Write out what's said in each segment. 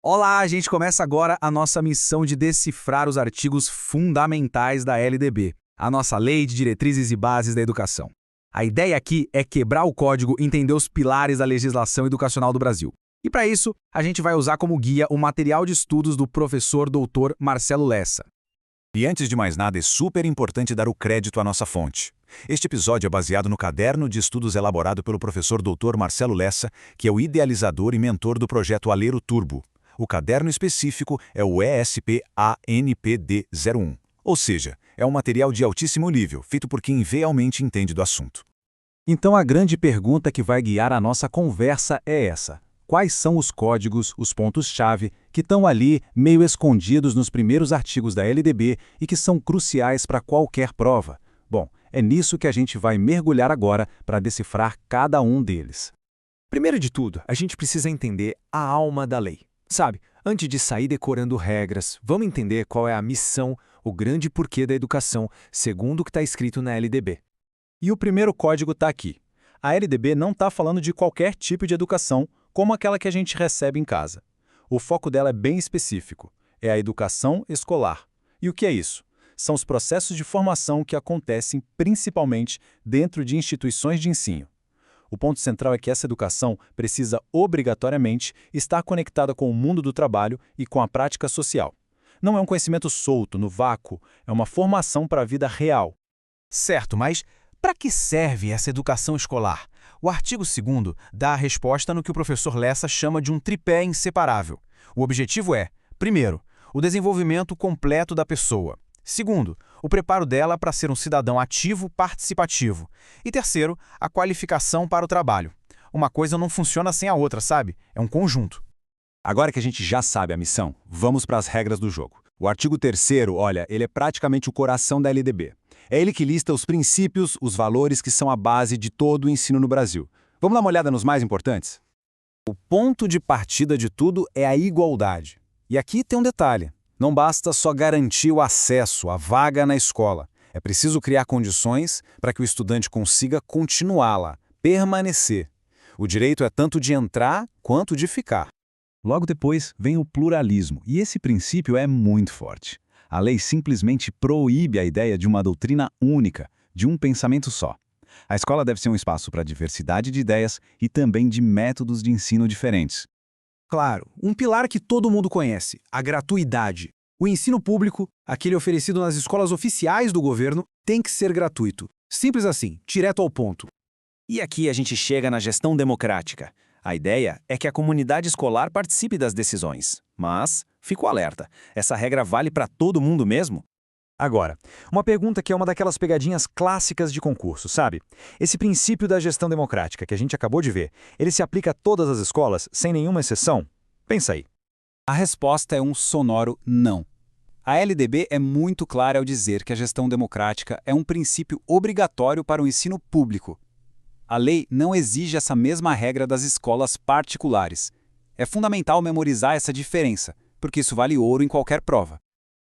Olá, a gente começa agora a nossa missão de decifrar os artigos fundamentais da LDB, a nossa Lei de Diretrizes e Bases da Educação. A ideia aqui é quebrar o código e entender os pilares da legislação educacional do Brasil. E para isso, a gente vai usar como guia o material de estudos do professor doutor Marcelo Lessa. E antes de mais nada, é super importante dar o crédito à nossa fonte. Este episódio é baseado no caderno de estudos elaborado pelo professor doutor Marcelo Lessa, que é o idealizador e mentor do projeto Alero Turbo. O caderno específico é o ESP-ANPD-01, ou seja, é um material de altíssimo nível, feito por quem realmente entende do assunto. Então a grande pergunta que vai guiar a nossa conversa é essa. Quais são os códigos, os pontos-chave, que estão ali meio escondidos nos primeiros artigos da LDB e que são cruciais para qualquer prova? Bom, é nisso que a gente vai mergulhar agora para decifrar cada um deles. Primeiro de tudo, a gente precisa entender a alma da lei. Sabe, antes de sair decorando regras, vamos entender qual é a missão, o grande porquê da educação, segundo o que está escrito na LDB. E o primeiro código está aqui. A LDB não está falando de qualquer tipo de educação, como aquela que a gente recebe em casa. O foco dela é bem específico, é a educação escolar. E o que é isso? São os processos de formação que acontecem principalmente dentro de instituições de ensino. O ponto central é que essa educação precisa obrigatoriamente estar conectada com o mundo do trabalho e com a prática social. Não é um conhecimento solto, no vácuo, é uma formação para a vida real. Certo, mas para que serve essa educação escolar? O artigo 2º dá a resposta no que o professor Lessa chama de um tripé inseparável. O objetivo é, primeiro, o desenvolvimento completo da pessoa. Segundo, o preparo dela para ser um cidadão ativo, participativo. E terceiro, a qualificação para o trabalho. Uma coisa não funciona sem a outra, sabe? É um conjunto. Agora que a gente já sabe a missão, vamos para as regras do jogo. O artigo 3º, olha, ele é praticamente o coração da LDB. É ele que lista os princípios, os valores que são a base de todo o ensino no Brasil. Vamos dar uma olhada nos mais importantes? O ponto de partida de tudo é a igualdade. E aqui tem um detalhe. Não basta só garantir o acesso à vaga na escola. É preciso criar condições para que o estudante consiga continuar lá, permanecer. O direito é tanto de entrar quanto de ficar. Logo depois vem o pluralismo, e esse princípio é muito forte. A lei simplesmente proíbe a ideia de uma doutrina única, de um pensamento só. A escola deve ser um espaço para diversidade de ideias e também de métodos de ensino diferentes. Claro, um pilar que todo mundo conhece, a gratuidade. O ensino público, aquele oferecido nas escolas oficiais do governo, tem que ser gratuito. Simples assim, direto ao ponto. E aqui a gente chega na gestão democrática. A ideia é que a comunidade escolar participe das decisões. Mas, fico alerta, essa regra vale para todo mundo mesmo? Agora, uma pergunta que é uma daquelas pegadinhas clássicas de concurso, sabe? Esse princípio da gestão democrática que a gente acabou de ver, ele se aplica a todas as escolas, sem nenhuma exceção? Pensa aí. A resposta é um sonoro não. A LDB é muito clara ao dizer que a gestão democrática é um princípio obrigatório para o ensino público. A lei não exige essa mesma regra das escolas particulares. É fundamental memorizar essa diferença, porque isso vale ouro em qualquer prova.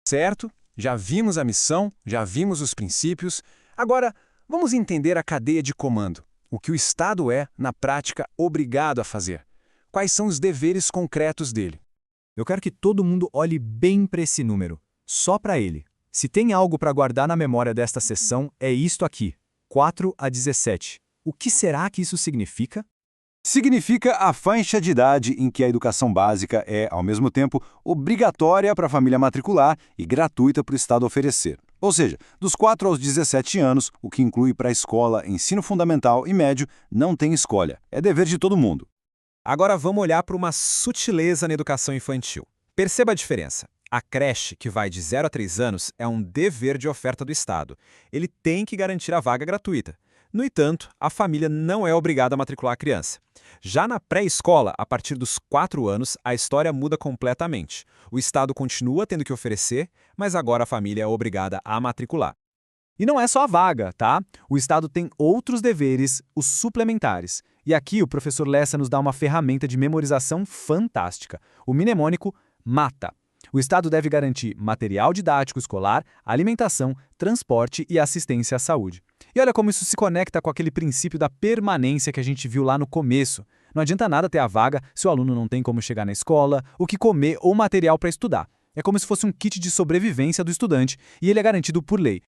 Certo? Já vimos a missão, já vimos os princípios. Agora, vamos entender a cadeia de comando. O que o Estado é, na prática, obrigado a fazer. Quais são os deveres concretos dele? Eu quero que todo mundo olhe bem para esse número. Só para ele. Se tem algo para guardar na memória desta sessão, é isto aqui. 4 a 17. O que será que isso significa? Significa a faixa de idade em que a educação básica é, ao mesmo tempo, obrigatória para a família matricular e gratuita para o Estado oferecer. Ou seja, dos 4 aos 17 anos, o que inclui para a escola, ensino fundamental e médio, não tem escolha. É dever de todo mundo. Agora vamos olhar para uma sutileza na educação infantil. Perceba a diferença. A creche, que vai de 0 a 3 anos, é um dever de oferta do Estado. Ele tem que garantir a vaga gratuita. No entanto, a família não é obrigada a matricular a criança. Já na pré-escola, a partir dos 4 anos, a história muda completamente. O Estado continua tendo que oferecer, mas agora a família é obrigada a matricular. E não é só a vaga, tá? O Estado tem outros deveres, os suplementares. E aqui o professor Lessa nos dá uma ferramenta de memorização fantástica. O mnemônico MATA. O Estado deve garantir material didático escolar, alimentação, transporte e assistência à saúde. E olha como isso se conecta com aquele princípio da permanência que a gente viu lá no começo. Não adianta nada ter a vaga se o aluno não tem como chegar na escola, o que comer ou material para estudar. É como se fosse um kit de sobrevivência do estudante e ele é garantido por lei.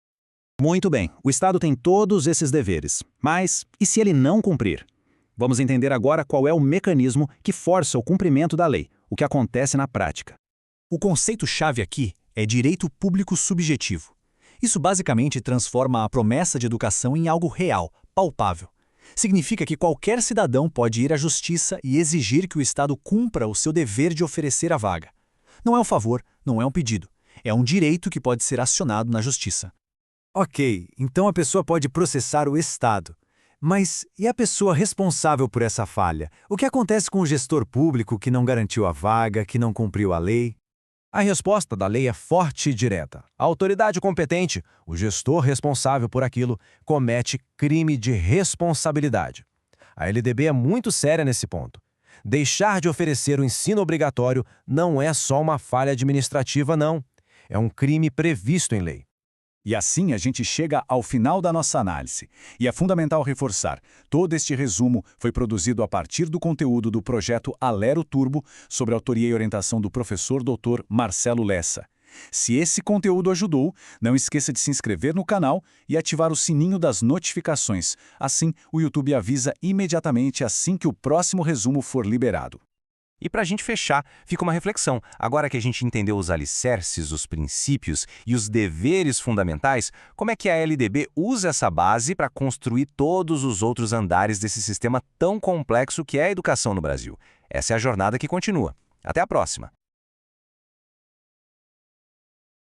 Muito bem, o Estado tem todos esses deveres. Mas e se ele não cumprir? Vamos entender agora qual é o mecanismo que força o cumprimento da lei, o que acontece na prática. O conceito-chave aqui é direito público subjetivo. Isso basicamente transforma a promessa de educação em algo real, palpável. Significa que qualquer cidadão pode ir à justiça e exigir que o Estado cumpra o seu dever de oferecer a vaga. Não é um favor, não é um pedido. É um direito que pode ser acionado na justiça. Ok, então a pessoa pode processar o Estado. Mas e a pessoa responsável por essa falha? O que acontece com o gestor público que não garantiu a vaga, que não cumpriu a lei? A resposta da lei é forte e direta. A autoridade competente, o gestor responsável por aquilo, comete crime de responsabilidade. A LDB é muito séria nesse ponto. Deixar de oferecer o ensino obrigatório não é só uma falha administrativa, não. É um crime previsto em lei. E assim a gente chega ao final da nossa análise. E é fundamental reforçar, todo este resumo foi produzido a partir do conteúdo do projeto Alero Turbo, sobre autoria e orientação do professor Dr. Marcelo Lessa. Se esse conteúdo ajudou, não esqueça de se inscrever no canal e ativar o sininho das notificações. Assim, o YouTube avisa imediatamente assim que o próximo resumo for liberado. E para a gente fechar, fica uma reflexão. Agora que a gente entendeu os alicerces, os princípios e os deveres fundamentais, como é que a LDB usa essa base para construir todos os outros andares desse sistema tão complexo que é a educação no Brasil? Essa é a jornada que continua. Até a próxima!